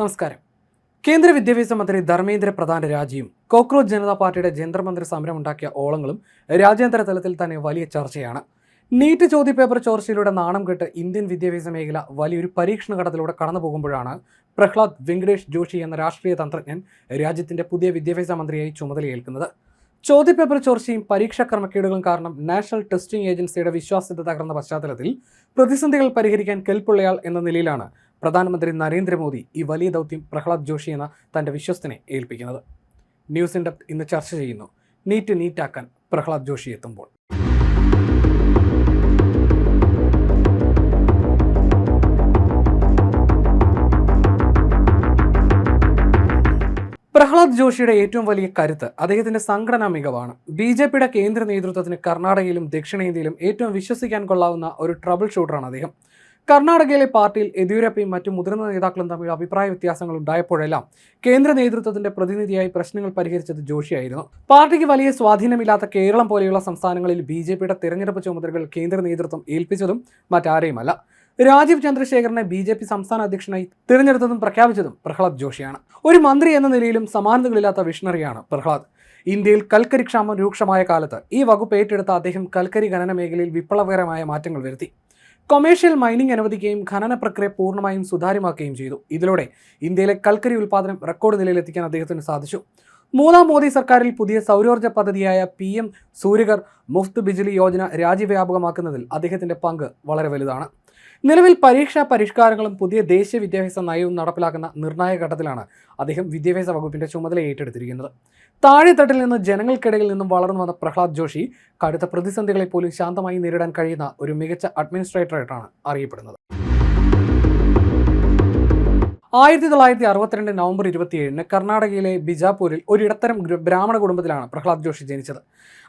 നമസ്കാരം. കേന്ദ്ര വിദ്യാഭ്യാസ മന്ത്രി ധർമ്മേന്ദ്ര പ്രധാന്റെ രാജിയും കോക്രോച്ച് ജനതാ പാർട്ടിയുടെ ജന്തർ സമരം ഉണ്ടാക്കിയ ഓളങ്ങളും രാജ്യാന്തര തലത്തിൽ തന്നെ വലിയ ചർച്ചയാണ്. നീറ്റ് ചോദ്യപേപ്പർ ചോർച്ചയിലൂടെ നാണം കെട്ട് ഇന്ത്യൻ വിദ്യാഭ്യാസ മേഖല വലിയൊരു പരീക്ഷണ ഘട്ടത്തിലൂടെ കടന്നു പോകുമ്പോഴാണ് പ്രഹ്ലാദ് വെങ്കടേഷ് ജോഷി എന്ന രാഷ്ട്രീയ തന്ത്രജ്ഞൻ രാജ്യത്തിന്റെ പുതിയ വിദ്യാഭ്യാസ മന്ത്രിയായി ചുമതലയേൽക്കുന്നത്. ചോദ്യപേപ്പർ ചോർച്ചയും പരീക്ഷാ ക്രമക്കേടുകളും കാരണം നാഷണൽ ടെസ്റ്റിംഗ് ഏജൻസിയുടെ വിശ്വാസ്യത തകർന്ന പശ്ചാത്തലത്തിൽ പ്രതിസന്ധികൾ പരിഹരിക്കാൻ കെൽപ്പുള്ളയാൾ എന്ന നിലയിലാണ് പ്രധാനമന്ത്രി നരേന്ദ്രമോദി ഈ വലിയ ദൗത്യം പ്രഹ്ലാദ് ജോഷി എന്ന തന്റെ വിശ്വസ്തനെ ഏൽപ്പിക്കുന്നത്. ന്യൂസ് ഇൻ ഡെപ്ത് ഇന്ന് ചർച്ച ചെയ്യുന്നു. നീറ്റാക്കാൻ പ്രഹ്ലാദ് ജോഷി എത്തുമ്പോൾ. പ്രഹ്ലാദ് ജോഷിയുടെ ഏറ്റവും വലിയ കരുത്ത് അദ്ദേഹത്തിന്റെ സംഘടനാ മികവാണ്. ബി.ജെ.പിയുടെ കേന്ദ്ര നേതൃത്വത്തിന് കർണാടകയിലും ദക്ഷിണേന്ത്യയിലും ഏറ്റവും വിശ്വസിക്കാൻ കൊള്ളാവുന്ന ഒരു ട്രബിൾ ഷൂട്ടറാണ് അദ്ദേഹം. കർണാടകയിലെ പാർട്ടിയിൽ യെദ്യൂരപ്പയും മറ്റു മുതിർന്ന നേതാക്കളും തമ്മിൽ അഭിപ്രായ വ്യത്യാസങ്ങൾ ഉണ്ടായപ്പോഴെല്ലാം കേന്ദ്ര നേതൃത്വത്തിന്റെ പ്രതിനിധിയായി പ്രശ്നങ്ങൾ പരിഹരിച്ചത് ജോഷിയായിരുന്നു. പാർട്ടിക്ക് വലിയ സ്വാധീനമില്ലാത്ത കേരളം പോലെയുള്ള സംസ്ഥാനങ്ങളിൽ ബി.ജെ.പിയുടെ തെരഞ്ഞെടുപ്പ് ചുമതലകൾ കേന്ദ്ര നേതൃത്വം ഏൽപ്പിച്ചതും മറ്റാരെയുമല്ല, രാജീവ് ചന്ദ്രശേഖരനെ ബി.ജെ.പി സംസ്ഥാന അധ്യക്ഷനായി തിരഞ്ഞെടുത്തതും പ്രഖ്യാപിച്ചതും പ്രഹ്ലാദ് ജോഷിയാണ്. ഒരു മന്ത്രി എന്ന നിലയിലും സമാനതകളില്ലാത്ത വിഷണറിയാണ് പ്രഹ്ലാദ്. ഇന്ത്യയിൽ കൽക്കരി ക്ഷാമം രൂക്ഷമായ കാലത്ത് ഈ വകുപ്പ് ഏറ്റെടുത്ത അദ്ദേഹം കൽക്കരി ഖനന മേഖലയിൽ വിപ്ലവകരമായ മാറ്റങ്ങൾ വരുത്തി. കൊമേഴ്ഷ്യൽ മൈനിങ് അനുവദിക്കുകയും ഖനന പ്രക്രിയ പൂർണ്ണമായും സുതാര്യമാക്കുകയും ചെയ്തു. ഇതിലൂടെ ഇന്ത്യയിലെ കൽക്കരി ഉൽപ്പാദനം റെക്കോർഡ് നിലയിലെത്തിക്കാൻ അദ്ദേഹത്തിന് സാധിച്ചു. മൂന്നാം മോദി സർക്കാരിൽ പുതിയ സൗരോർജ്ജ പദ്ധതിയായ PM സൂര്യഘർ മുഫ്ത് ബിജ്ലി യോജന രാജ്യവ്യാപകമാക്കുന്നതിൽ അദ്ദേഹത്തിന്റെ പങ്ക് വളരെ വലുതാണ്. നിലവിൽ പരീക്ഷാ പരിഷ്കാരങ്ങളും പുതിയ ദേശീയ വിദ്യാഭ്യാസ നയവും നടപ്പിലാക്കുന്ന നിർണായക ഘട്ടത്തിലാണ് അദ്ദേഹം വിദ്യാഭ്യാസ വകുപ്പിന്റെ ചുമതല ഏറ്റെടുത്തിരിക്കുന്നത്. താഴെത്തട്ടിൽ നിന്ന് ജനങ്ങൾക്കിടയിൽ നിന്നും വളർന്നു വന്ന പ്രഹ്ലാദ് ജോഷി കടുത്ത പ്രതിസന്ധികളെ പോലും ശാന്തമായി നേരിടാൻ കഴിയുന്ന ഒരു മികച്ച അഡ്മിനിസ്ട്രേറ്ററായിട്ടാണ് അറിയപ്പെടുന്നത്. 1962 നവംബർ 27 കർണാടകയിലെ ബിജാപൂരിൽ ഒരു ഇടത്തരം ബ്രാഹ്മണ കുടുംബത്തിലാണ് പ്രഹ്ലാദ് ജോഷി ജനിച്ചത്.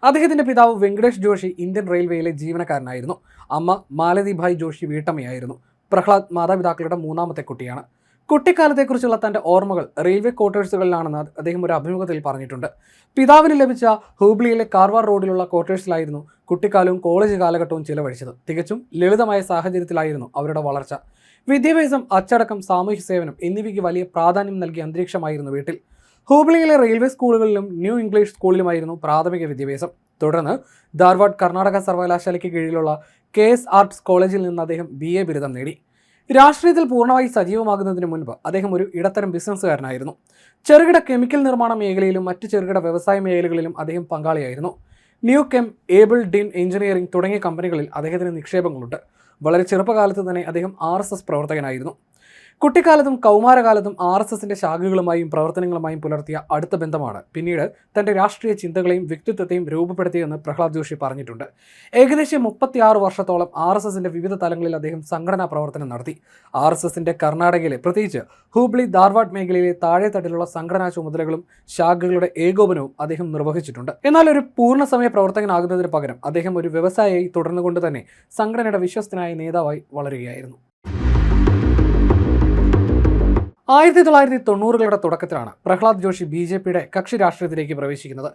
അദ്ദേഹത്തിന്റെ പിതാവ് വെങ്കടേഷ് ജോഷി ഇന്ത്യൻ റെയിൽവേയിലെ ജീവനക്കാരനായിരുന്നു. അമ്മ മാലതിഭായ് ജോഷി വീട്ടമ്മയായിരുന്നു. പ്രഹ്ലാദ് മാതാപിതാക്കളുടെ മൂന്നാമത്തെ കുട്ടിയാണ്. കുട്ടിക്കാലത്തെക്കുറിച്ചുള്ള തന്റെ ഓർമ്മകൾ റെയിൽവേ ക്വാർട്ടേഴ്സുകളിലാണെന്ന് അദ്ദേഹം ഒരു അഭിമുഖത്തിൽ പറഞ്ഞിട്ടുണ്ട്. പിതാവിന് ലഭിച്ച ഹൂബ്ലിയിലെ കാർവാർ റോഡിലുള്ള ക്വാർട്ടേഴ്സിലായിരുന്നു കുട്ടിക്കാലവും കോളേജ് കാലഘട്ടവും ചിലവഴിച്ചത്. തികച്ചും ലളിതമായ സാഹചര്യത്തിലായിരുന്നു അവരുടെ വളർച്ച. വിദ്യാഭ്യാസം, അച്ചടക്കം, സാമൂഹ്യ സേവനം എന്നിവയ്ക്ക് വലിയ പ്രാധാന്യം നൽകിയ അന്തരീക്ഷമായിരുന്നു വീട്ടിൽ. ഹൂബ്ലിയിലെ റെയിൽവേ സ്കൂളുകളിലും ന്യൂ ഇംഗ്ലീഷ് സ്കൂളിലുമായിരുന്നു പ്രാഥമിക വിദ്യാഭ്യാസം. തുടർന്ന് ധാർവാഡ് കർണാടക സർവകലാശാലയ്ക്ക് കീഴിലുള്ള KS ആർട്സ് കോളേജിൽ നിന്ന് അദ്ദേഹം BA ബിരുദം നേടി. രാഷ്ട്രീയത്തിൽ പൂർണ്ണമായി സജീവമാകുന്നതിന് മുൻപ് അദ്ദേഹം ഒരു ഇടത്തരം ബിസിനസ്സുകാരനായിരുന്നു. ചെറുകിട കെമിക്കൽ നിർമ്മാണ മേഖലയിലും മറ്റ് ചെറുകിട വ്യവസായ മേഖലകളിലും അദ്ദേഹം പങ്കാളിയായിരുന്നു. ന്യൂ കെം, ഏബിൾ ഡിൻ എഞ്ചിനീയറിംഗ് തുടങ്ങിയ കമ്പനികളിൽ അദ്ദേഹത്തിന് നിക്ഷേപങ്ങളുണ്ട്. വളരെ ചെറുപ്പകാലത്ത് തന്നെ അദ്ദേഹം RSS പ്രവർത്തകനായിരുന്നു. കുട്ടിക്കാലത്തും കൗമാരകാലത്തും RSSന്റെ ശാഖകളുമായും പ്രവർത്തനങ്ങളുമായും പുലർത്തിയ അടുത്ത ബന്ധമാണ് പിന്നീട് തന്റെ രാഷ്ട്രീയ ചിന്തകളെയും വ്യക്തിത്വത്തെയും രൂപപ്പെടുത്തിയെന്ന് പ്രഹ്ലാദ് ജോഷി പറഞ്ഞിട്ടുണ്ട്. ഏകദേശം 36 വർഷത്തോളം RSSന്റെ വിവിധ തലങ്ങളിൽ അദ്ദേഹം സംഘടനാ പ്രവർത്തനം നടത്തി. RSSന്റെ കർണാടകയിലെ, പ്രത്യേകിച്ച് ഹൂബ്ലി ധാർവാഡ് മേഖലയിലെ താഴെത്തട്ടിലുള്ള സംഘടനാ ചുമതലകളും ശാഖകളുടെ ഏകോപനവും അദ്ദേഹം നിർവഹിച്ചിട്ടുണ്ട്. എന്നാൽ ഒരു പൂർണ്ണസമയ പ്രവർത്തകനാകുന്നതിന് പകരം അദ്ദേഹം ഒരു വ്യവസായിയായി തുടർന്നുകൊണ്ട് തന്നെ സംഘടനയുടെ വിശ്വസ്തനായ നേതാവായി വളരുകയായിരുന്നു. 1990കളുടെ തുടക്കത്തിലാണ് പ്രഹ്ലാദ് ജോഷി ബി.ജെ.പിയുടെ കക്ഷി രാഷ്ട്രീയത്തിലേക്ക് പ്രവേശിക്കുന്നത്.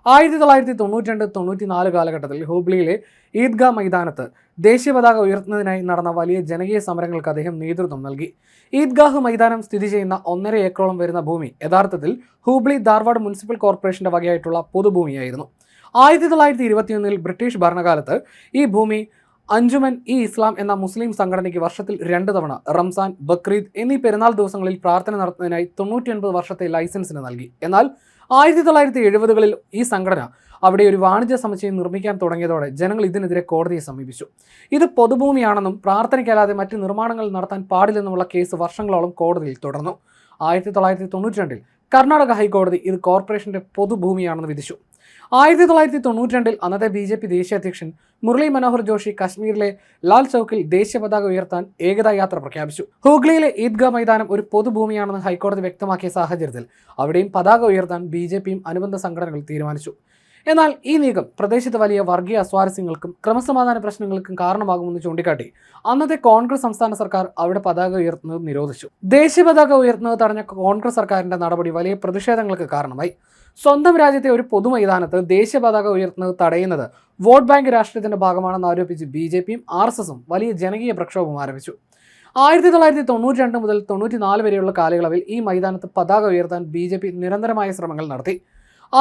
1992-94 കാലഘട്ടത്തിൽ ഹൂബ്ലിയിലെ ഈദ്ഗാ മൈതാനത്ത് ദേശീയ പതാക ഉയർത്തുന്നതിനായി നടന്ന വലിയ ജനകീയ സമരങ്ങൾക്ക് അദ്ദേഹം നേതൃത്വം നൽകി. ഈദ്ഗാഹ് മൈതാനം സ്ഥിതി ചെയ്യുന്ന 1.5 ഏക്കറോളം വരുന്ന ഭൂമി യഥാർത്ഥത്തിൽ ഹൂബ്ലി ധാർവാഡ് മുനിസിപ്പൽ കോർപ്പറേഷന്റെ വകയായിട്ടുള്ള പൊതുഭൂമിയായിരുന്നു. 1921 ബ്രിട്ടീഷ് ഭരണകാലത്ത് ഈ ഭൂമി അഞ്ജുമൻ-ഇ-ഇസ്ലാം എന്ന മുസ്ലിം സംഘടനയ്ക്ക് വർഷത്തിൽ 2 തവണ റംസാൻ, ബക്രീദ് എന്നീ പെരുന്നാൾ ദിവസങ്ങളിൽ പ്രാർത്ഥന നടത്തുന്നതിനായി 99 വർഷത്തെ ലൈസൻസിന് നൽകി. എന്നാൽ 1970കളിൽ ഈ സംഘടന അവിടെ ഒരു വാണിജ്യ സമുച്ചയം നിർമ്മിക്കാൻ തുടങ്ങിയതോടെ ജനങ്ങൾ ഇതിനെതിരെ കോടതിയെ സമീപിച്ചു. ഇത് പൊതുഭൂമിയാണെന്നും പ്രാർത്ഥനയ്ക്കല്ലാതെ മറ്റ് നിർമ്മാണങ്ങൾ നടത്താൻ പാടില്ലെന്നുമുള്ള കേസ് വർഷങ്ങളോളം കോടതിയിൽ തുടർന്നു. 1992 കർണാടക ഹൈക്കോടതി ഇത് കോർപ്പറേഷന്റെ പൊതുഭൂമിയാണെന്ന് വിധിച്ചു. 1992 അന്നത്തെ ബി.ജെ.പി ദേശീയ അധ്യക്ഷൻ മുരളി മനോഹർ ജോഷി കശ്മീരിലെ ലാൽ ചൗക്കിൽ ദേശീയ പതാക ഉയർത്താൻ ഏകതാ യാത്ര പ്രഖ്യാപിച്ചു. ഹൂഗ്ലിയിലെ ഈദ്ഗാ മൈതാനം ഒരു പൊതുഭൂമിയാണെന്ന് ഹൈക്കോടതി വ്യക്തമാക്കിയ സാഹചര്യത്തിൽ അവിടെയും പതാക ഉയർത്താൻ ബി.ജെ.പിയും അനുബന്ധ സംഘടനകൾ തീരുമാനിച്ചു. എന്നാൽ ഈ നീക്കം പ്രദേശത്ത് വലിയ വർഗീയ അസ്വാരസ്യങ്ങൾക്കും ക്രമസമാധാന പ്രശ്നങ്ങൾക്കും കാരണമാകുമെന്ന് ചൂണ്ടിക്കാട്ടി അന്നത്തെ കോൺഗ്രസ് സംസ്ഥാന സർക്കാർ അവിടെ പതാക ഉയർത്തുന്നത് നിരോധിച്ചു. ദേശീയ പതാക ഉയർത്തുന്നത് തടഞ്ഞ കോൺഗ്രസ് സർക്കാരിന്റെ നടപടി വലിയ പ്രതിഷേധങ്ങൾക്ക് കാരണമായി. സ്വന്തം രാജ്യത്തെ ഒരു പൊതുമൈതാനത്ത് ദേശീയ പതാക ഉയർത്തുന്നത് തടയുന്നത് വോട്ട് ബാങ്ക് രാഷ്ട്രീയത്തിന്റെ ഭാഗമാണെന്ന് ആരോപിച്ച് ബി.ജെ.പിയും RSSും വലിയ ജനകീയ പ്രക്ഷോഭം ആരംഭിച്ചു. 1992 മുതൽ 94 വരെയുള്ള കാലയളവിൽ ഈ മൈതാനത്ത് പതാക ഉയർത്താൻ BJP നിരന്തരമായ ശ്രമങ്ങൾ നടത്തി.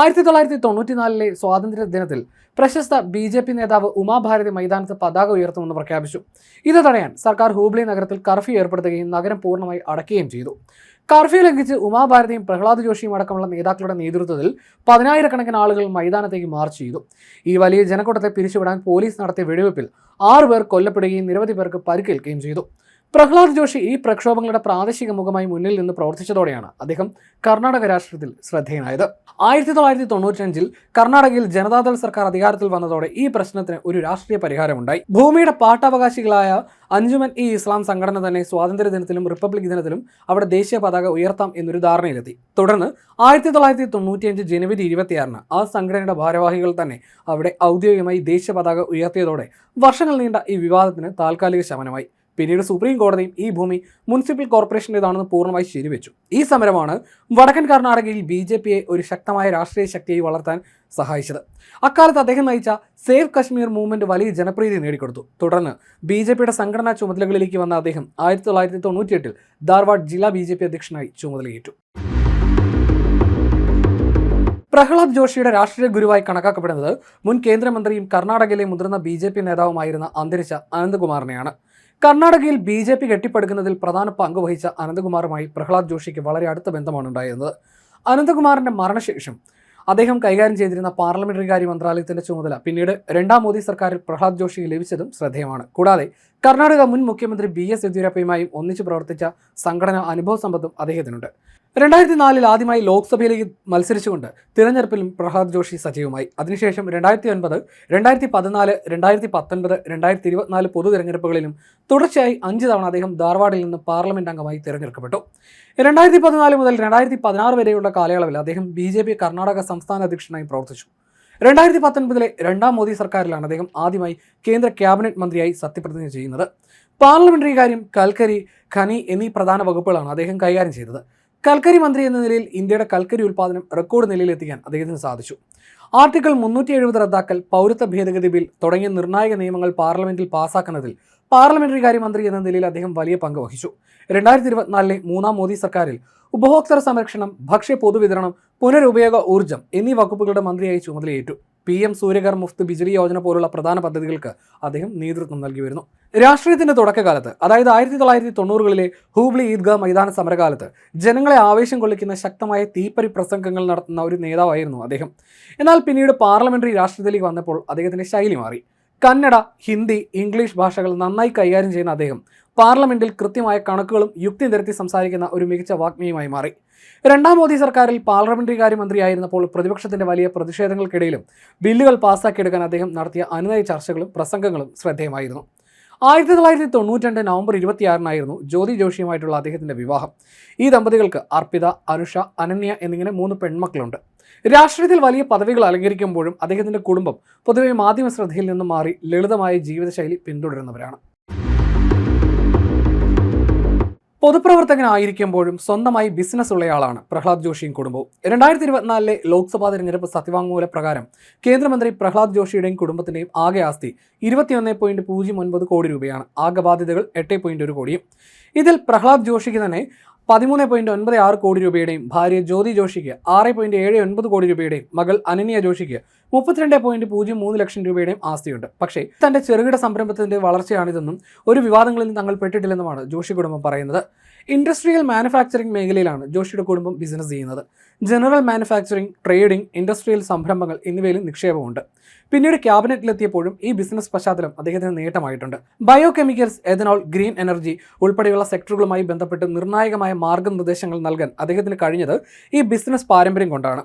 1994 സ്വാതന്ത്ര്യ ദിനത്തിൽ പ്രശസ്ത BJP നേതാവ് ഉമാഭാരതി മൈതാനത്ത് പതാക ഉയർത്തുമെന്ന് പ്രഖ്യാപിച്ചു. ഇത് തടയാൻ സർക്കാർ ഹൂബ്ലി നഗരത്തിൽ കർഫ്യൂ ഏർപ്പെടുത്തുകയും നഗരം പൂർണ്ണമായി അടയ്ക്കുകയും ചെയ്തു. കർഫ്യൂ ലംഘിച്ച് ഉമാഭാരതിയും പ്രഹ്ലാദ് ജോഷിയും അടക്കമുള്ള നേതാക്കളുടെ നേതൃത്വത്തിൽ 10,000-കണക്കിന് ആളുകൾ മൈതാനത്തേക്ക് മാർച്ച് ചെയ്തു. ഈ വലിയ ജനക്കൂട്ടത്തെ പിരിച്ചുവിടാൻ പോലീസ് നടത്തിയ വെടിവെപ്പിൽ 6 പേർ കൊല്ലപ്പെടുകയും നിരവധി പേർക്ക് പരിക്കേൽക്കുകയും ചെയ്തു. പ്രഹ്ലാദ് ജോഷി ഈ പ്രക്ഷോഭങ്ങളുടെ പ്രാദേശിക മുഖമായി മുന്നിൽ നിന്ന് പ്രവർത്തിച്ചതോടെയാണ് അദ്ദേഹം കർണാടക രാഷ്ട്രീയത്തിൽ ശ്രദ്ധേയനായത്. 1995 കർണാടകയിൽ ജനതാദൾ സർക്കാർ അധികാരത്തിൽ വന്നതോടെ ഈ പ്രശ്നത്തിന് ഒരു രാഷ്ട്രീയ പരിഹാരമുണ്ടായി. ഭൂമിയുടെ പാട്ടവകാശികളായ അഞ്ജുമൻ-ഇ-ഇസ്ലാം സംഘടന തന്നെ സ്വാതന്ത്ര്യ ദിനത്തിലും റിപ്പബ്ലിക് ദിനത്തിലും അവിടെ ദേശീയ പതാക ഉയർത്താം എന്നൊരു ധാരണയിലെത്തി. തുടർന്ന് 1995 ജനുവരി 26 ആ സംഘടനയുടെ ഭാരവാഹികൾ തന്നെ അവിടെ ഔദ്യോഗികമായി ദേശീയ പതാക ഉയർത്തിയതോടെ വർഷങ്ങൾ നീണ്ട ഈ വിവാദത്തിന് താൽക്കാലിക ശമനമായി. പിന്നീട് സുപ്രീം കോടതിയും ഈ ഭൂമി മുനിസിപ്പൽ കോർപ്പറേഷൻ്റേതാണെന്ന് പൂർണ്ണമായി ശരിവെച്ചു. ഈ സമരമാണ് വടക്കൻ കർണാടകയിൽ BJPയെ ഒരു ശക്തമായ രാഷ്ട്രീയ ശക്തിയായി വളർത്താൻ സഹായിച്ചത്. അക്കാലത്ത് അദ്ദേഹം നയിച്ച സേവ് കശ്മീർ മൂവ്മെന്റ് വലിയ ജനപ്രീതി നേടിക്കൊടുത്തു. തുടർന്ന് BJPയുടെ സംഘടനാ ചുമതലകളിലേക്ക് വന്ന അദ്ദേഹം 1998 ധാർവാഡ് ജില്ലാ BJP അധ്യക്ഷനായി ചുമതലയേറ്റു. പ്രഹ്ലാദ് ജോഷിയുടെ രാഷ്ട്രീയ ഗുരുവായി കണക്കാക്കപ്പെടുന്നത് മുൻ കേന്ദ്രമന്ത്രിയും കർണാടകയിലെ മുതിർന്ന BJP നേതാവുമായിരുന്ന അന്തരിച്ച അനന്തകുമാറിനെയാണ്. കർണാടകയിൽ BJP കെട്ടിപ്പടുക്കുന്നതിൽ പ്രധാന പങ്ക് വഹിച്ച അനന്തകുമാറുമായി പ്രഹ്ലാദ് ജോഷിക്ക് വളരെ അടുത്ത ബന്ധമാണ് ഉണ്ടായിരുന്നത്. അനന്തകുമാറിന്റെ മരണശേഷം അദ്ദേഹം കൈകാര്യം ചെയ്തിരുന്ന പാർലമെന്ററി കാര്യ മന്ത്രാലയത്തിന്റെ ചുമതല പിന്നീട് 2ാം മോദി സർക്കാരിൽ പ്രഹ്ലാദ് ജോഷിക്ക് ലഭിച്ചതും ശ്രദ്ധേയമാണ്. കൂടാതെ കർണാടക മുൻ മുഖ്യമന്ത്രി BS യെദ്യൂരപ്പയുമായും ഒന്നിച്ച് പ്രവർത്തിച്ച സംഘടനാ അനുഭവ സമ്പത്തും അദ്ദേഹത്തിനുണ്ട്. 2004 ആദ്യമായി ലോക്സഭയിലേക്ക് മത്സരിച്ചുകൊണ്ട് തിരഞ്ഞെടുപ്പിലും പ്രഹ്ലാദ് ജോഷി സജീവമായി. അതിനുശേഷം 2009, 2014, 2019, 2024 പൊതു തിരഞ്ഞെടുപ്പുകളിലും തുടർച്ചയായി 5 തവണ അദ്ദേഹം ധാർവാഡിൽ നിന്ന് പാർലമെന്റ് അംഗമായി തിരഞ്ഞെടുക്കപ്പെട്ടു. 2014 മുതൽ 2016 വരെയുള്ള കാലയളവിൽ അദ്ദേഹം BJP കർണാടക സംസ്ഥാന അധ്യക്ഷനായി പ്രവർത്തിച്ചു. 2019 2ാം മോദി സർക്കാരിലാണ് അദ്ദേഹം ആദ്യമായി കേന്ദ്ര ക്യാബിനറ്റ് മന്ത്രിയായി സത്യപ്രതിജ്ഞ ചെയ്യുന്നത്. പാർലമെന്ററി കാര്യം, കൽക്കരി, ഖനി എന്നീ പ്രധാന വകുപ്പുകളാണ് അദ്ദേഹം കൈകാര്യം ചെയ്തത്. കൽക്കരി മന്ത്രി എന്ന നിലയിൽ ഇന്ത്യയുടെ കൽക്കരി ഉൽപ്പാദനം റെക്കോർഡ് നിലയിലെത്തിക്കാൻ അദ്ദേഹത്തിന് സാധിച്ചു. ആർട്ടിക്കിൾ 370 റദ്ദാക്കൽ, പൗരത്വ ഭേദഗതി ബിൽ തുടങ്ങിയ നിർണായക നിയമങ്ങൾ പാർലമെന്റിൽ പാസാക്കുന്നതിൽ പാർലമെന്ററി കാര്യമന്ത്രി എന്ന നിലയിൽ അദ്ദേഹം വലിയ പങ്ക് വഹിച്ചു. 2024 3ാം മോദി സർക്കാരിൽ ഉപഭോക്തൃ സംരക്ഷണം, ഭക്ഷ്യ പൊതുവിതരണം, പുനരുപയോഗ ഊർജ്ജം എന്നീ വകുപ്പുകളുടെ മന്ത്രിയായി ചുമതലയേറ്റു. PM സൂര്യഘർ മുഫ്ത് ബിജ്ലി യോജന പോലുള്ള പ്രധാന പദ്ധതികൾക്ക് അദ്ദേഹം നേതൃത്വം നൽകി വരുന്നു. രാഷ്ട്രീയത്തിന്റെ തുടക്കകാലത്ത്, അതായത് 1990കളിലെ ഹൂബ്ലി ഈദ്ഗാ മൈതാന സമരകാലത്ത് ജനങ്ങളെ ആവേശം കൊള്ളിക്കുന്ന ശക്തമായ തീപ്പരി പ്രസംഗങ്ങൾ നടത്തുന്ന ഒരു നേതാവായിരുന്നു അദ്ദേഹം. എന്നാൽ പിന്നീട് പാർലമെന്ററി രാഷ്ട്രീയത്തിലേക്ക് വന്നപ്പോൾ അദ്ദേഹത്തിന്റെ ശൈലി മാറി. കന്നഡ, ഹിന്ദി, ഇംഗ്ലീഷ് ഭാഷകൾ നന്നായി കൈകാര്യം ചെയ്യുന്ന അദ്ദേഹം പാർലമെന്റിൽ കൃത്യമായ കണക്കുകളും യുക്തി നിരത്തി സംസാരിക്കുന്ന ഒരു മികച്ച വാഗ്മിയുമായി മാറി. 2ാം മോദി സർക്കാരിൽ പാർലമെന്ററി കാര്യമന്ത്രിയായിരുന്നപ്പോൾ പ്രതിപക്ഷത്തിന്റെ വലിയ പ്രതിഷേധങ്ങൾക്കിടയിലും ബില്ലുകൾ പാസ്സാക്കിയെടുക്കാൻ അദ്ദേഹം നടത്തിയ അനുനയ ചർച്ചകളും പ്രസംഗങ്ങളും ശ്രദ്ധേയമായിരുന്നു. 1992 നവംബർ 26 ജ്യോതി ജോഷിയുമായിട്ടുള്ള അദ്ദേഹത്തിന്റെ വിവാഹം. ഈ ദമ്പതികൾക്ക് അർപ്പിത, അനുഷ, അനന്യ എന്നിങ്ങനെ 3 പെൺമക്കളുണ്ട്. രാഷ്ട്രീയത്തിൽ വലിയ പദവികൾ അലങ്കരിക്കുമ്പോഴും അദ്ദേഹത്തിന്റെ കുടുംബം പൊതുവെ മാധ്യമ ശ്രദ്ധയിൽ നിന്നും മാറി ലളിതമായ ജീവിതശൈലി പിന്തുടരുന്നവരാണ്. പൊതുപ്രവർത്തകനായിരിക്കുമ്പോഴും സ്വന്തമായി ബിസിനസ് ഉള്ളയാളാണ് പ്രഹ്ലാദ് ജോഷിയും കുടുംബവും. 2024 ലോക്സഭാ തെരഞ്ഞെടുപ്പ് സത്യവാങ്മൂല പ്രകാരം കേന്ദ്രമന്ത്രി പ്രഹ്ലാദ് ജോഷിയുടെയും കുടുംബത്തിന്റെയും ആകെ ആസ്തി 21.09 കോടി രൂപയാണ്. ആകെ ബാധ്യതകൾ 8.1 കോടിയും. ഇതിൽ പ്രഹ്ലാദ് ജോഷിക്ക് തന്നെ 13.96 കോടി രൂപയുടെയും ഭാര്യ ജ്യോതി ജോഷിക്ക് 6.79 കോടി രൂപയുടെയും മകൾ അനന്യ ജോഷിക്ക് 32.03 ലക്ഷം രൂപയുടെയും ആസ്തിയുണ്ട്. പക്ഷേ തന്റെ ചെറുകിട സംരംഭത്തിന്റെ വളർച്ചയാണിതെന്നും ഒരു വിവാദങ്ങളിൽ തങ്ങൾ പെട്ടിട്ടില്ലെന്നുമാണ് ജോഷി കുടുംബം പറയുന്നത്. ഇൻഡസ്ട്രിയൽ മാനുഫാക്ചറിംഗ് മേഖലയിലാണ് ജോഷിയുടെ കുടുംബം ബിസിനസ് ചെയ്യുന്നത്. ജനറൽ മാനുഫാക്ചറിംഗ്, ട്രേഡിംഗ്, ഇൻഡസ്ട്രിയൽ സംരംഭങ്ങൾ എന്നിവയിലും നിക്ഷേപമുണ്ട്. പിന്നീട് ക്യാബിനറ്റിലെത്തിയപ്പോഴും ഈ ബിസിനസ് പശ്ചാത്തലം അദ്ദേഹത്തിന് നേട്ടമായിട്ടുണ്ട്. Bio chemicals, ethanol, green energy ഉൾപ്പെടെയുള്ള സെക്ടറുകളുമായി ബന്ധപ്പെട്ട് നിർണായകമായ മാർഗ്ഗനിർദ്ദേശങ്ങൾ നൽകാൻ അദ്ദേഹത്തിന് കഴിഞ്ഞത് ഈ ബിസിനസ് പാരമ്പര്യം കൊണ്ടാണ്.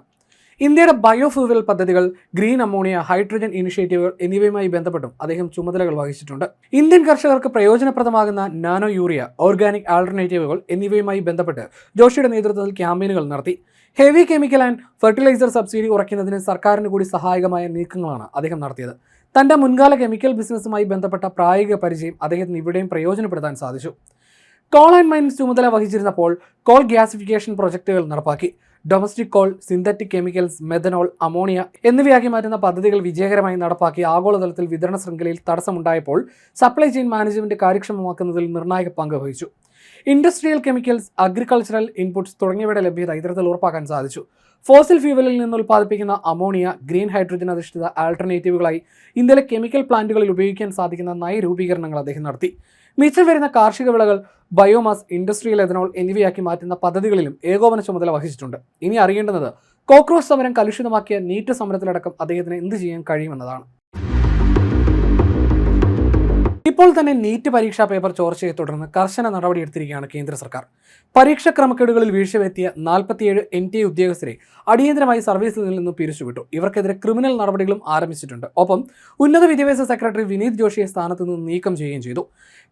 ഇന്ത്യയുടെ ബയോഫ്യൂവൽ പദ്ധതികൾ, ഗ്രീൻ അമോണിയ, ഹൈഡ്രജൻ ഇനിഷ്യേറ്റീവുകൾ എന്നിവയുമായി ബന്ധപ്പെട്ടും അദ്ദേഹം ചുമതലകൾ വഹിച്ചിട്ടുണ്ട്. ഇന്ത്യൻ കർഷകർക്ക് പ്രയോജനപ്രദമാകുന്ന നാനോ യൂറിയ, ഓർഗാനിക് ആൾട്ടർനേറ്റീവുകൾ എന്നിവയുമായി ബന്ധപ്പെട്ട് ജോഷിയുടെ നേതൃത്വത്തിൽ ക്യാമ്പയിനുകൾ നടത്തി. Heavy chemical and fertiliser subsidy കുറയ്ക്കുന്നതിന് സർക്കാരിന് കൂടി സഹായകമായ നീക്കങ്ങളാണ് അദ്ദേഹം നടത്തിയത്. തന്റെ മുൻകാല കെമിക്കൽ ബിസിനസ്സുമായി ബന്ധപ്പെട്ട പ്രായോഗിക പരിചയം അദ്ദേഹത്തിന് ഇവിടെയും പ്രയോജനപ്പെടുത്താൻ സാധിച്ചു. കോൾ ആൻഡ് മൈൻസ് ചുമതല വഹിച്ചിരുന്നപ്പോൾ കോൾ ഗ്യാസിഫിക്കേഷൻ പ്രൊജക്ടുകൾ നടപ്പാക്കി. Domestic coal, synthetic chemicals, methanol, ammonia എന്നിവയാക്കി മാറ്റുന്ന പദ്ധതികൾ വിജയകരമായി നടപ്പാക്കി ആഗോളതലത്തിൽ വിതരണ ശൃംഖലയിൽ തടസ്സമുണ്ടായപ്പോൾ സപ്ലൈ ചെയിൻ മാനേജ്മെന്റ് കാര്യക്ഷമമാക്കുന്നതിൽ നിർണായക പങ്ക് വഹിച്ചു. ഇൻഡസ്ട്രിയൽ കെമിക്കൽസ്, അഗ്രികൾച്ചറൽ ഇൻപുട്സ് തുടങ്ങിയവയുടെ ലഭ്യത ഇത്തരത്തിൽ ഉറപ്പാക്കാൻ സാധിച്ചു. ഫോസിൽ ഫ്യൂവലിൽ നിന്ന് ഉൽപ്പാദിപ്പിക്കുന്ന അമോണിയ ഗ്രീൻ ഹൈഡ്രജൻ അധിഷ്ഠിത ആൾട്ടർനേറ്റീവുകളായി ഇന്ത്യയിലെ കെമിക്കൽ പ്ലാന്റുകളിൽ ഉപയോഗിക്കാൻ സാധിക്കുന്ന നയരൂപീകരണങ്ങൾ അദ്ദേഹം നടത്തി. മിച്ചം വരുന്ന കാർഷിക വിളകൾ, ബയോമാസ്, ഇൻഡസ്ട്രിയൽ എഥനോൾ എന്നിവയാക്കി മാറ്റുന്ന പദ്ധതികളിലും ഏകോപന ചുമതല വഹിച്ചിട്ടുണ്ട്. ഇനി അറിയേണ്ടത് കോക്രോച്ച് സമരം കലുഷിതമാക്കിയ നീറ്റ് സമരത്തിലടക്കം അദ്ദേഹത്തിന് എന്ത് ചെയ്യാൻ കഴിയുമെന്നതാണ്. ഇപ്പോൾ തന്നെ നീറ്റ് പരീക്ഷാ പേപ്പർ ചോർച്ചയെ തുടർന്ന് കർശന നടപടിയെടുത്തിരിക്കുകയാണ് കേന്ദ്ര സർക്കാർ. പരീക്ഷാ ക്രമക്കേടുകളിൽ വീഴ്ച വരുത്തിയ 47 NTA ഉദ്യോഗസ്ഥരെ അടിയന്തരമായി സർവീസിൽ നിന്ന് പിരിച്ചുവിട്ടു. ഇവർക്കെതിരെ ക്രിമിനൽ നടപടികളും ആരംഭിച്ചിട്ടുണ്ട്. ഒപ്പം ഉന്നത വിദ്യാഭ്യാസ സെക്രട്ടറി വിനീത് ജോഷിയെ സ്ഥാനത്ത് നിന്ന് നീക്കം ചെയ്യുകയും ചെയ്തു.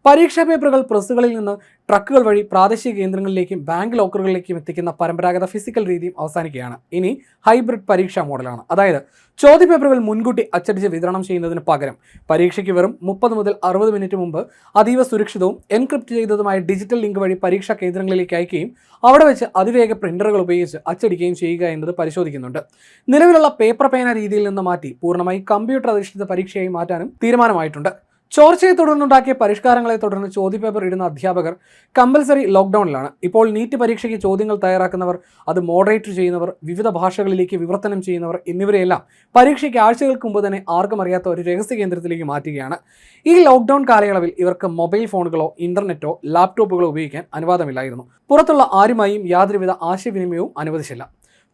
പരീക്ഷാ പേപ്പറുകൾ പ്രസ്സുകളിൽ നിന്ന് ട്രക്കുകൾ വഴി പ്രാദേശിക കേന്ദ്രങ്ങളിലേക്കും ബാങ്ക് ലോക്കറുകളിലേക്കും എത്തിക്കുന്ന പരമ്പരാഗത ഫിസിക്കൽ രീതിയും അവസാനിക്കുകയാണ്. ഇനി ഹൈബ്രിഡ് പരീക്ഷാ മോഡലാണ്. അതായത് ചോദ്യപേപ്പറുകൾ മുൻകൂട്ടി അച്ചടിച്ച് വിതരണം ചെയ്യുന്നതിന് പകരം പരീക്ഷയ്ക്ക് വെറും 30 മുതൽ 60 മിനിറ്റ് മുമ്പ് അതീവ സുരക്ഷിതവും എൻക്രിപ്റ്റ് ചെയ്തതുമായ ഡിജിറ്റൽ ലിങ്ക് വഴി പരീക്ഷാ കേന്ദ്രങ്ങളിലേക്ക് അയക്കുകയും അവിടെ വെച്ച് അതിവേഗ പ്രിന്ററുകൾ ഉപയോഗിച്ച് അച്ചടിക്കുകയും ചെയ്യുക എന്നത് പരിശോധിക്കുന്നുണ്ട്. നിലവിലുള്ള പേപ്പർ പേന രീതിയിൽ നിന്ന് മാറ്റി പൂർണ്ണമായി കമ്പ്യൂട്ടർ അധിഷ്ഠിത പരീക്ഷയായി മാറ്റാനും തീരുമാനമായിട്ടുണ്ട്. ചോർച്ചയെ തുടർന്നുണ്ടാക്കിയ പരിഷ്കാരങ്ങളെ തുടർന്ന് ചോദ്യപേപ്പർ ഇടുന്ന അധ്യാപകർ കമ്പൽസറി ലോക്ക്ഡൌണിലാണ്. ഇപ്പോൾ നീറ്റ് പരീക്ഷയ്ക്ക് ചോദ്യങ്ങൾ തയ്യാറാക്കുന്നവർ, അത് മോഡറേറ്റ് ചെയ്യുന്നവർ, വിവിധ ഭാഷകളിലേക്ക് വിവർത്തനം ചെയ്യുന്നവർ എന്നിവരെയെല്ലാം പരീക്ഷയ്ക്ക് ആഴ്ചകൾക്ക് മുമ്പ് തന്നെ ആർക്കും അറിയാത്ത ഒരു രഹസ്യ കേന്ദ്രത്തിലേക്ക് മാറ്റുകയാണ്. ഈ ലോക്ക്ഡൌൺ കാലയളവിൽ ഇവർക്ക് മൊബൈൽ ഫോണുകളോ ഇന്റർനെറ്റോ ലാപ്ടോപ്പുകളോ ഉപയോഗിക്കാൻ അനുവാദമില്ലായിരുന്നു. പുറത്തുള്ള ആരുമായും യാതൊരുവിധ ആശയവിനിമയവും അനുവദിച്ചില്ല.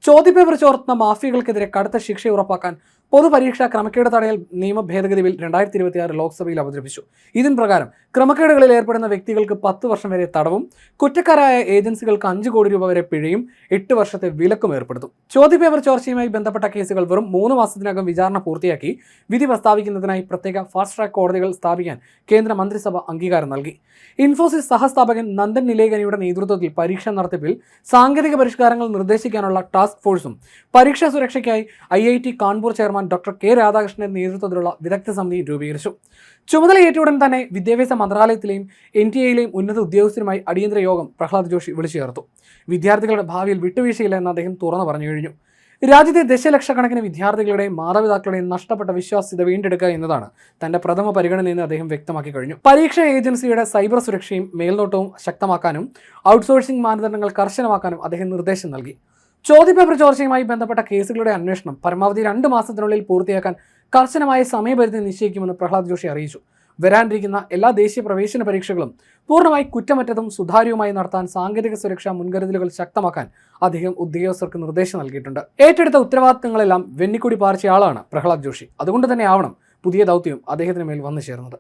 ചോദ്യപേപ്പർ ചോർത്തുന്ന മാഫിയകൾക്കെതിരെ കടുത്ത ശിക്ഷ ഉറപ്പാക്കാൻ പൊതുപരീക്ഷാ ക്രമക്കേട് തടയൽ നിയമ ഭേദഗതി ബിൽ 2026 ലോക്സഭയിൽ അവതരിപ്പിച്ചു. ഇതിൻ പ്രകാരം ക്രമക്കേടുകളിൽ ഏർപ്പെടുന്ന വ്യക്തികൾക്ക് 10 വർഷം വരെ തടവും കുറ്റക്കാരായ ഏജൻസികൾക്ക് 5 കോടി രൂപ വരെ പിഴയും 8 വർഷത്തെ വിലക്കും ഏർപ്പെടുത്തും. ചോദ്യപേപ്പർ ചോർച്ചയുമായി ബന്ധപ്പെട്ട കേസുകൾ വെറും 3 മാസത്തിനകം വിചാരണ പൂർത്തിയാക്കി വിധി പ്രസ്താവിക്കുന്നതിനായി പ്രത്യേക ഫാസ്റ്റ് ട്രാക്ക് കോടതികൾ സ്ഥാപിക്കാൻ കേന്ദ്ര മന്ത്രിസഭ അംഗീകാരം നൽകി. ഇൻഫോസിസ് സഹസ്ഥാപകൻ നന്ദൻ നിലേകനിയുടെ നേതൃത്വത്തിൽ പരീക്ഷാ നടത്തിപ്പിൽ സാങ്കേതിക പരിഷ്കാരങ്ങൾ നിർദ്ദേശിക്കാനുള്ള ടാസ്ക് ഫോഴ്സും പരീക്ഷാ സുരക്ഷയ്ക്കായി IIT Kanpur chairman doctor K രാധാകൃഷ്ണന്റെ നേതൃത്വത്തിലുള്ള വിദഗ്ധ സമിതി രൂപീകരിച്ചു. ചുമതലയേറ്റ ഉടൻ തന്നെ വിദ്യാഭ്യാസ മന്ത്രാലയത്തിലെയും NTA ഉന്നത ഉദ്യോഗസ്ഥരുമായി അടിയന്തര യോഗം പ്രഹ്ലാദ് ജോഷി വിളിച്ചു ചേർത്തു. വിദ്യാർത്ഥികളുടെ ഭാവിയിൽ വിട്ടുവീഴ്ചയില്ല എന്ന് അദ്ദേഹം തുറന്നു പറഞ്ഞു കഴിഞ്ഞു. രാജ്യത്തെ ദശലക്ഷക്കണക്കിന് വിദ്യാർത്ഥികളുടെയും മാതാപിതാക്കളുടെയും നഷ്ടപ്പെട്ട വിശ്വാസ്യത വീണ്ടെടുക്കുക എന്നതാണ് തന്റെ പ്രഥമ പരിഗണനയെന്ന് അദ്ദേഹം വ്യക്തമാക്കി കഴിഞ്ഞു. പരീക്ഷാ ഏജൻസിയുടെ സൈബർ സുരക്ഷയും മേൽനോട്ടവും ശക്തമാക്കാനും ഔട്ട്സോഴ്സിംഗ് മാനദണ്ഡങ്ങൾ കർശനമാക്കാനും അദ്ദേഹം നിർദ്ദേശം നൽകി. ചോദ്യപേപ്പർ ചോർച്ചയുമായി ബന്ധപ്പെട്ട കേസുകളുടെ അന്വേഷണം പരമാവധി 2 മാസത്തിനുള്ളിൽ പൂർത്തിയാക്കാൻ കർശനമായ സമയപരിധി നിശ്ചയിക്കുമെന്ന് പ്രഹ്ലാദ് ജോഷി അറിയിച്ചു. വരാനിരിക്കുന്ന എല്ലാ ദേശീയ പ്രവേശന പരീക്ഷകളും പൂർണ്ണമായി കുറ്റമറ്റതും സുതാര്യവുമായി നടത്താൻ സാങ്കേതിക സുരക്ഷാ മുൻകരുതലുകൾ ശക്തമാക്കാൻ അദ്ദേഹം ഉദ്യോഗസ്ഥർക്ക് നിർദ്ദേശം നൽകിയിട്ടുണ്ട്. ഏറ്റെടുത്ത ഉത്തരവാദിത്തങ്ങളെല്ലാം വെന്നിക്കുടി പാർച്ചയാളാണ് പ്രഹ്ലാദ് ജോഷി. അതുകൊണ്ട് തന്നെ ആവണം പുതിയ ദൗത്യം അദ്ദേഹത്തിന് മേൽ വന്നു ചേർന്നത്.